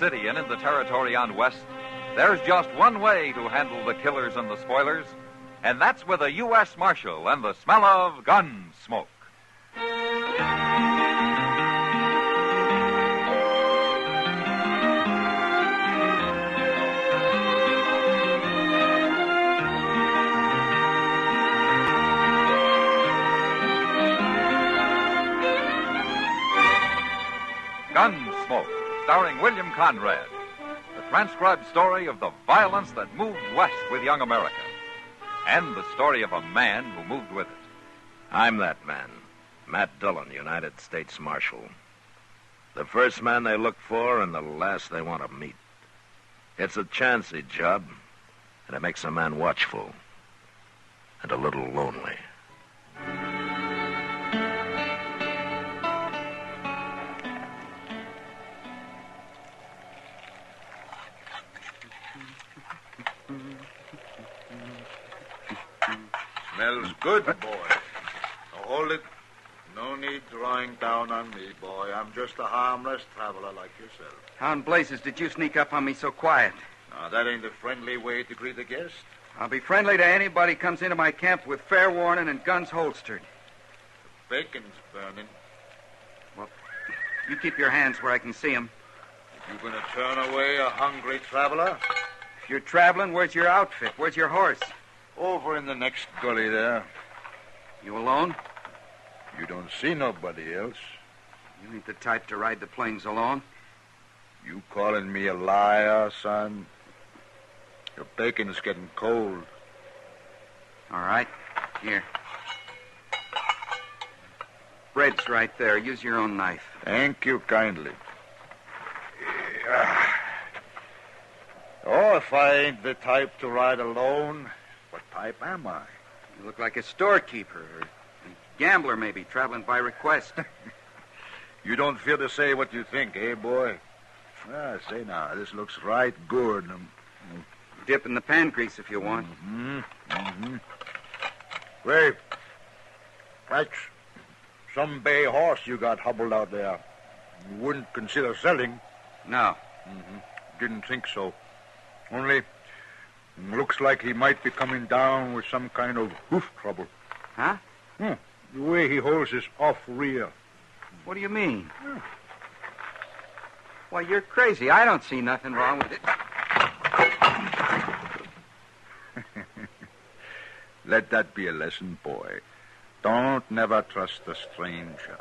city and in the territory on West, there's just one way to handle the killers and the spoilers, and that's with a U.S. Marshal and the smell of gun smoke. Gunsmoke, starring William Conrad. The transcribed story of the violence that moved west with young America. And the story of a man who moved with it. I'm that man, Matt Dillon, United States Marshal. The first man they look for and the last they want to meet. It's a chancy job, and it makes a man watchful and a little lonely. Smells good, boy. Now hold it. No need drawing down on me, boy. I'm just a harmless traveler like yourself. How in blazes did you sneak up on me so quiet? Now, that ain't a friendly way to greet a guest. I'll be friendly to anybody comes into my camp with fair warning and guns holstered. The bacon's burning. Well, you keep your hands where I can see them. You gonna turn away a hungry traveler? If you're traveling, where's your outfit? Where's your horse? Over in the next gully there. You alone? You don't see nobody else. You ain't the type to ride the plains alone. You calling me a liar, son? Your bacon's getting cold. All right. Here. Bread's right there. Use your own knife. Thank you kindly. Oh, if I ain't the type to ride alone, what type am I? You look like a storekeeper or a gambler, maybe, traveling by request. You don't fear to say what you think, eh, boy? Say now, this looks right good. Dip in the pan grease if you want. Wait. That's some bay horse you got hobbled out there. You wouldn't consider selling. No. Didn't think so. Only, looks like he might be coming down with some kind of hoof trouble. Huh? The way he holds his off rear. What do you mean? Why, you're crazy. I don't see nothing wrong with it. Let that be a lesson, boy. Don't never trust a stranger.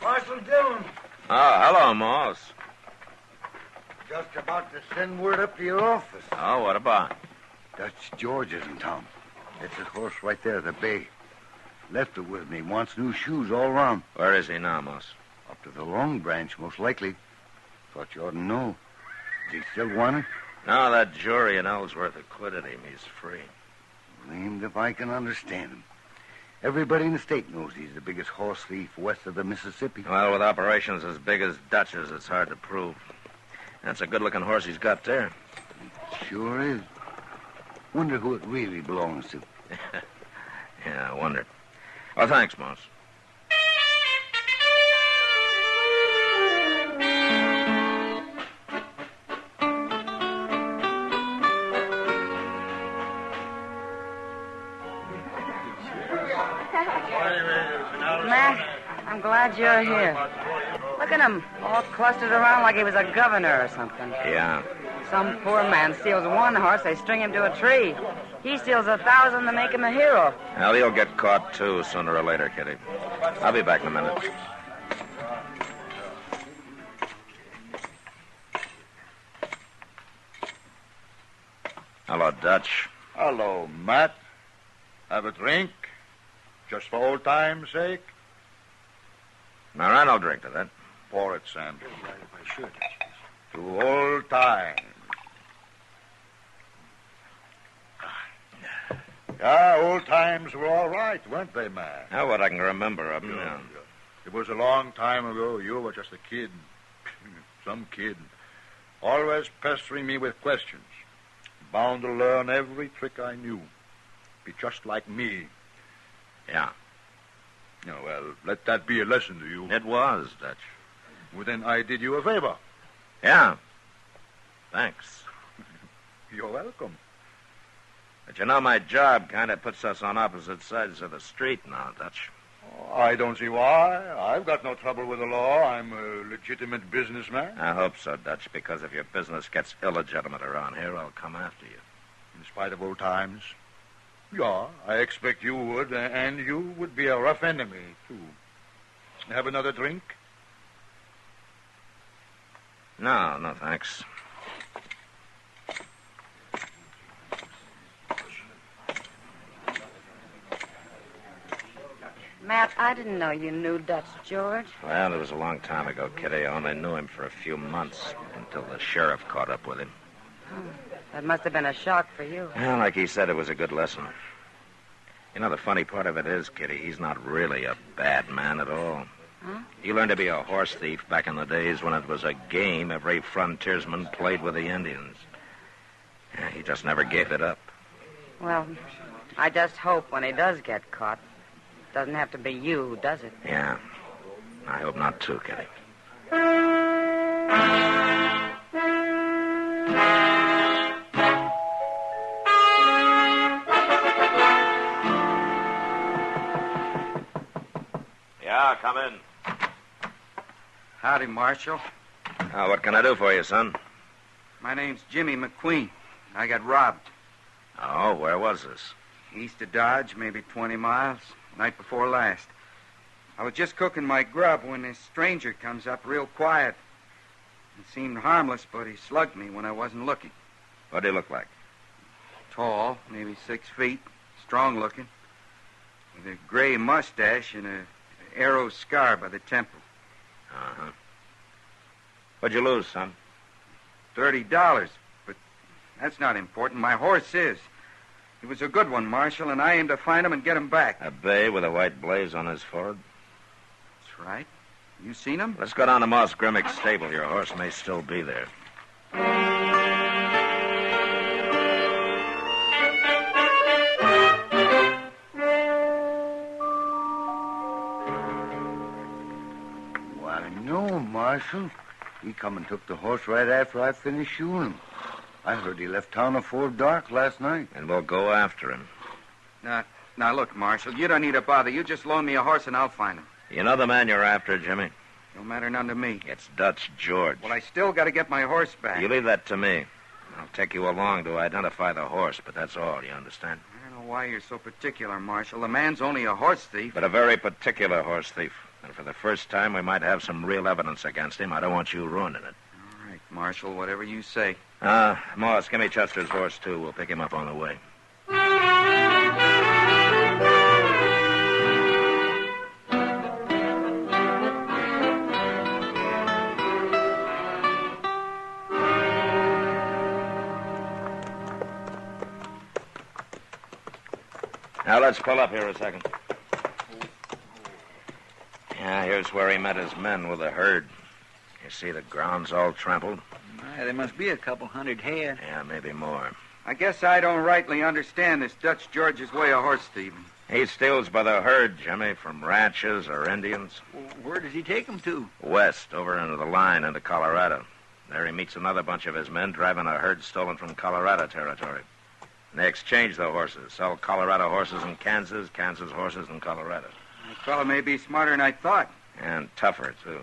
Marshal Dillon. Oh, hello, Moss. Just about to send word up to your office. Oh, what about? Dutch George is in town. That's his horse right there at the bay. Left it with me. Wants new shoes all around. Where is he now, Moss? Up to the Long Branch, most likely. Thought you ought to know. Is he still wanted? No, that jury in Ellsworth acquitted him. He's free. Blamed if I can understand him. Everybody in the state knows he's the biggest horse thief west of the Mississippi. Well, with operations as big as Dutch's, it's hard to prove. That's a good-looking horse he's got there. Sure is. Wonder who it really belongs to. Yeah, I wonder. Well, thanks, Moss. Matt, I'm glad you're here. Look at him, all clustered around like he was a governor or something. Yeah. Some poor man steals one horse, they string him to a tree. He steals 1,000 to make him a hero. Well, he'll get caught, too, sooner or later, Kitty. I'll be back in a minute. Hello, Dutch. Hello, Matt. Have a drink? Just for old time's sake? All right, I'll drink to that. Pour it, Sam. To old times. Yeah, old times were all right, weren't they, man? Now, what I can remember of them, yeah. It was a long time ago. You were just a kid. Some kid. Always pestering me with questions. Bound to learn every trick I knew. Be just like me. Yeah. Oh, well, let that be a lesson to you. It was, Dutch. Well, then I did you a favor. Yeah. Thanks. You're welcome. But you know, my job kind of puts us on opposite sides of the street now, Dutch. Oh, I don't see why. I've got no trouble with the law. I'm a legitimate businessman. I hope so, Dutch, because if your business gets illegitimate around here, I'll come after you. In spite of old times? Yeah, I expect you would, and you would be a rough enemy, too. Have another drink? No, thanks. Matt, I didn't know you knew Dutch George. Well, it was a long time ago, Kitty. I only knew him for a few months until the sheriff caught up with him. That must have been a shock for you. Well, like he said, it was a good lesson. You know, the funny part of it is, Kitty, he's not really a bad man at all. Huh? He learned to be a horse thief back in the days when it was a game every frontiersman played with the Indians. Yeah, he just never gave it up. Well, I just hope when he does get caught, it doesn't have to be you who does it. Yeah. I hope not, too, Kitty. Yeah, come in. Howdy, Marshal. What can I do for you, son? My name's Jimmy McQueen. I got robbed. Oh, where was this? East of Dodge, maybe 20 miles. Night before last. I was just cooking my grub when this stranger comes up real quiet. It seemed harmless, but he slugged me when I wasn't looking. What did he look like? Tall, maybe 6 feet, strong looking, with a gray mustache and an arrow scar by the temple. Uh-huh. What'd you lose, son? $30, but that's not important. My horse is. He was a good one, Marshal, and I aim to find him and get him back. A bay with a white blaze on his forehead? That's right. You seen him? Let's go down to Moss Grimmick's stable. Your horse may still be there. Why, no, Marshal. He come and took the horse right after I finished shooting him. I heard he left town before dark last night. And we'll go after him. Now, look, Marshal, you don't need to bother. You just loan me a horse and I'll find him. You know the man you're after, Jimmy? Don't matter none to me. It's Dutch George. Well, I still got to get my horse back. You leave that to me. I'll take you along to identify the horse, but that's all, you understand? I don't know why you're so particular, Marshal. The man's only a horse thief. But a very particular horse thief. And for the first time, we might have some real evidence against him. I don't want you ruining it. All right, Marshal, whatever you say. Moss, give me Chester's horse, too. We'll pick him up on the way. Now, let's pull up here a second. Yeah, here's where he met his men with the herd. You see the ground's all trampled? There must be a couple hundred head. Yeah, maybe more. I guess I don't rightly understand this Dutch George's way of horse thieving. He steals by the herd, Jimmy, from ranches or Indians. Where does he take them to? West, over into the line into Colorado. There he meets another bunch of his men driving a herd stolen from Colorado territory. And they exchange the horses, sell Colorado horses in Kansas, Kansas horses in Colorado. The fellow may be smarter than I thought. And tougher, too.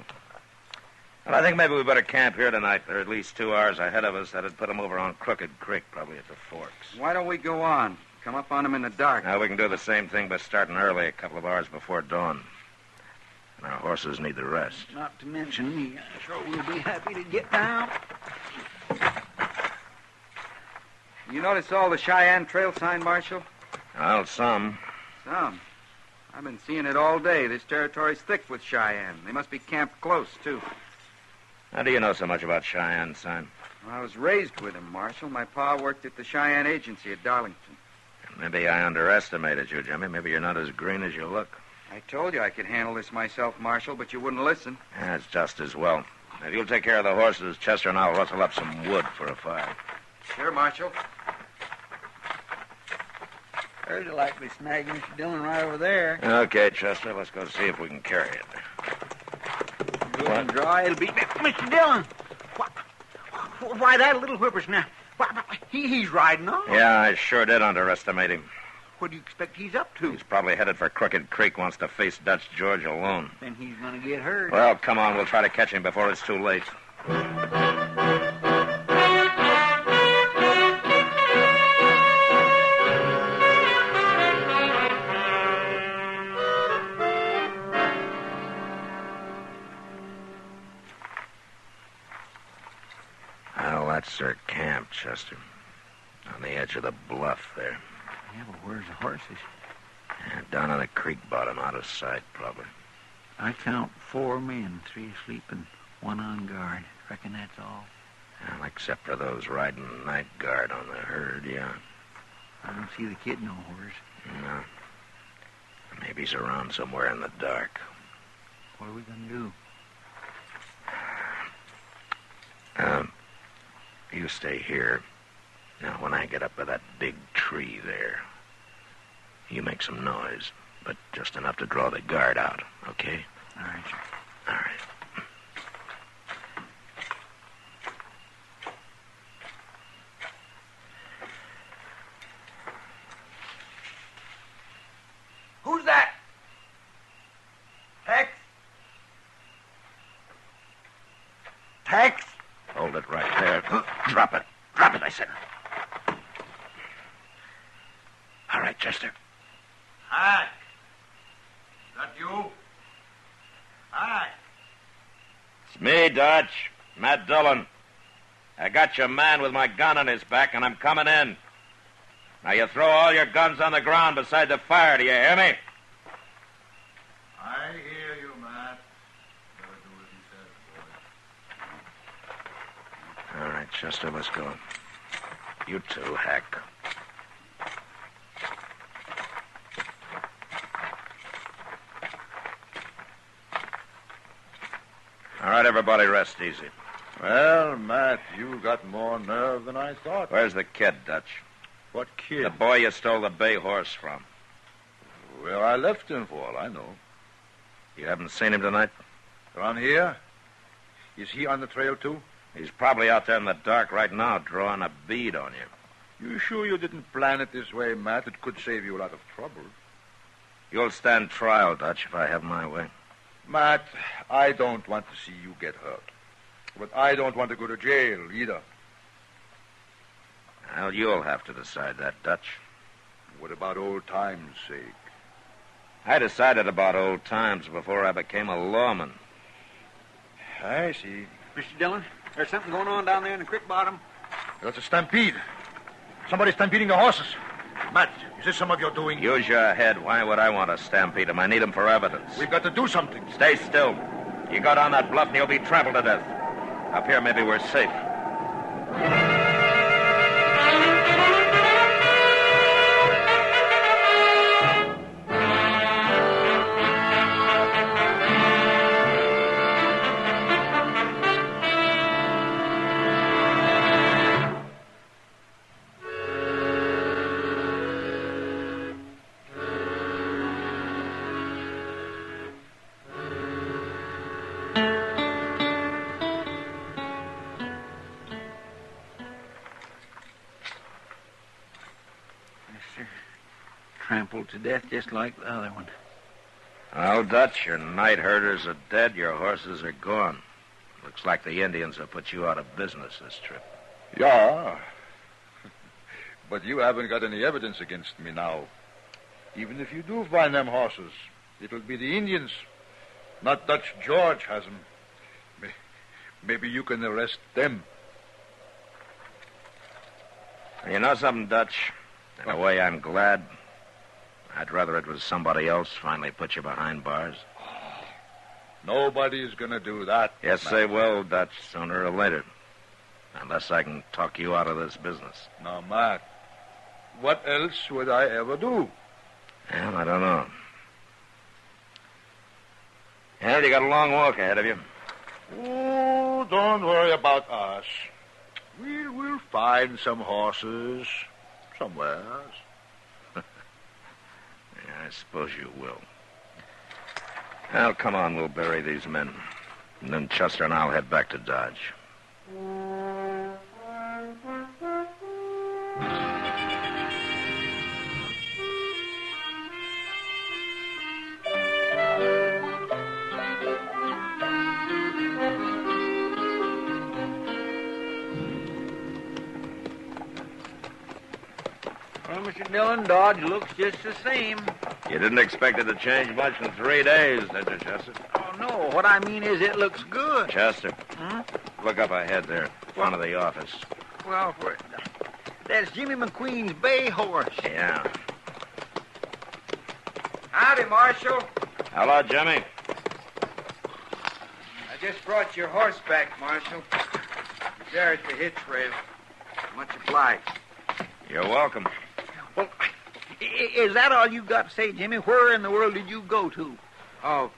Well, I think maybe we better camp here tonight. They're at least 2 hours ahead of us. That'd put them over on Crooked Creek, probably at the forks. Why don't we go on? Come up on them in the dark. Now, we can do the same thing by starting early, a couple of hours before dawn. And our horses need the rest. Not to mention me. Sure we'll be happy to get down. You notice all the Cheyenne Trail sign, Marshal? Well, some. Some. I've been seeing it all day. This territory's thick with Cheyenne. They must be camped close, too. How do you know so much about Cheyenne, son? Well, I was raised with them, Marshal. My pa worked at the Cheyenne Agency at Darlington. Maybe I underestimated you, Jimmy. Maybe you're not as green as you look. I told you I could handle this myself, Marshal, but you wouldn't listen. That's just as well. If you'll take care of the horses, Chester and I'll rustle up some wood for a fire. Sure, Marshal. There's a likely snag, Mr. Dillon, right over there. Okay, Chester, let's go see if we can carry it. Good and dry, it'll be... Mr. Dillon! Why, that little whippersnapper, he's riding on. Yeah, I sure did underestimate him. What do you expect he's up to? He's probably headed for Crooked Creek, wants to face Dutch George alone. Then he's going to get hurt. Well, come on, we'll try to catch him before it's too late. Well, that's their camp, Chester. On the edge of the bluff there. Yeah, but where's the horses? Down on the creek bottom, out of sight, probably. I count 4 men, 3 asleep and 1 on guard. Reckon that's all. Well, except for those riding night guard on the herd, yeah. I don't see the kid nowhere. No. Maybe he's around somewhere in the dark. What are we going to do? You stay here. Now, when I get up by that big tree there, you make some noise, but just enough to draw the guard out, okay? All right, sir. All right. Who's that? Tex? Tex? Hold it right there. Drop it. Drop it, I said. All right, Chester. Hi. Is that you? Hi. It's me, Dutch. Matt Dillon. I got your man with my gun on his back, and I'm coming in. Now, you throw all your guns on the ground beside the fire, do you hear me? I hear you, Matt. Better do as he says, boy. All right, Chester, let's go. You too, Hack. All right, everybody, rest easy. Well, Matt, you got more nerve than I thought. Where's the kid, Dutch? What kid? The boy you stole the bay horse from. Where I left him for all I know. You haven't seen him tonight? Around here? Is he on the trail, too? He's probably out there in the dark right now, drawing a bead on you. You sure you didn't plan it this way, Matt? It could save you a lot of trouble. You'll stand trial, Dutch, if I have my way. Matt, I don't want to see you get hurt. But I don't want to go to jail, either. Well, you'll have to decide that, Dutch. What about old times' sake? I decided about old times before I became a lawman. I see. Mr. Dillon, there's something going on down there in the creek bottom. That's a stampede. Somebody's stampeding the horses. Matt, is this some of your doing? Use your head. Why would I want to stampede him? I need him for evidence. We've got to do something. Stay still. You go down that bluff and you'll be trampled to death. Up here, maybe we're safe. Trampled to death just like the other one. Well, Dutch, your night herders are dead, your horses are gone. Looks like the Indians have put you out of business this trip. Yeah. But you haven't got any evidence against me now. Even if you do find them horses, it'll be the Indians. Not Dutch George has them. Maybe you can arrest them. You know something, Dutch? In a way, I'm glad. I'd rather it was somebody else finally put you behind bars. Nobody's going to do that. Yes, Matt. they will, Dutch, sooner or later. Unless I can talk you out of this business. Now, Matt, what else would I ever do? Well, I don't know. Well, you got a long walk ahead of you. Oh, don't worry about us. We'll find some horses somewhere. Yeah, I suppose you will. Well, come on, we'll bury these men. And then Chester and I'll head back to Dodge. Well, Mr. Dillon, Dodge looks just the same. You didn't expect it to change much in 3 days, did you, Chester? Oh, no. What I mean is it looks good. Chester, Hmm? look up ahead there, in front of the office. Well, that's Jimmy McQueen's bay horse. Yeah. Howdy, Marshal. Hello, Jimmy. I just brought your horse back, Marshal. He's there at the hitch rail. Much obliged. You're welcome. Well, is that all you got to say, Jimmy? Where in the world did you go to? Oh,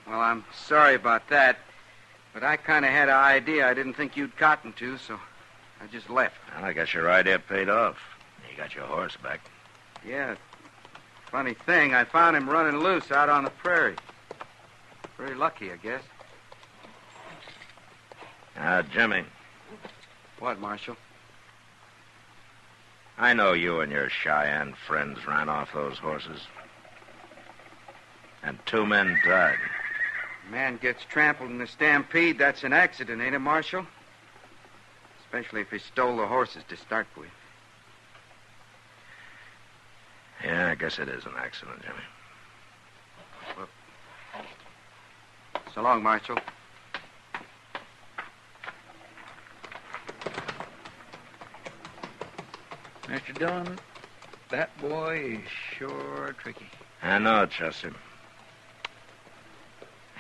well, I'm sorry about that. But I kind of had an idea I didn't think you'd cotton to, so I just left. Well, I guess your idea paid off. You got your horse back. Yeah. Funny thing, I found him running loose out on the prairie. Very lucky, I guess. Jimmy, What, Marshal? I know you and your Cheyenne friends ran off those horses. And 2 men died. A man gets trampled in a stampede, that's an accident, ain't it, Marshal? Especially if he stole the horses to start with. Yeah, I guess it is an accident, Jimmy. So long, Marshal. Mr. Dillon, that boy is sure tricky. I know, Chester.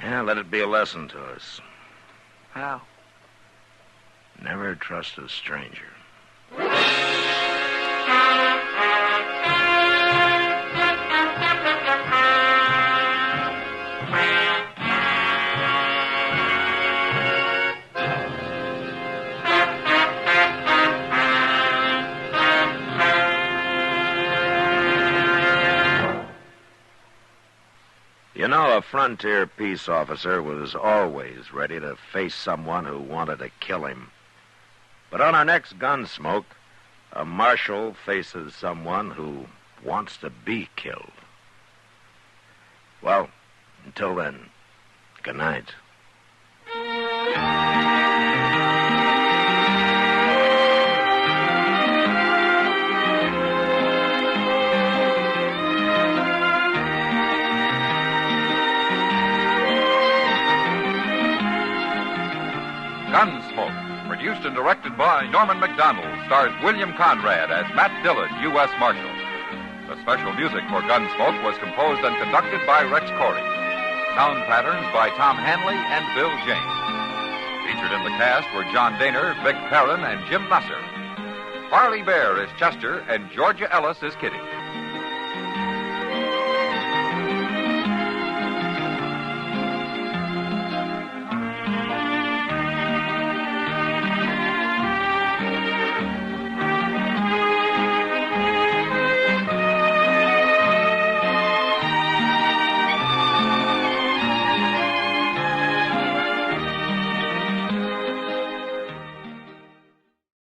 Yeah, let it be a lesson to us. How? Never trust a stranger. You know, a frontier peace officer was always ready to face someone who wanted to kill him. But on our next Gunsmoke, a marshal faces someone who wants to be killed. Well, until then, good night. Gunsmoke, produced and directed by Norman McDonald, stars William Conrad as Matt Dillon, U.S. Marshal. The special music for Gunsmoke was composed and conducted by Rex Corey. Sound patterns by Tom Hanley and Bill James. Featured in the cast were John Daner, Vic Perrin, and Jim Nasser. Farley Bear is Chester, and Georgia Ellis is Kitty.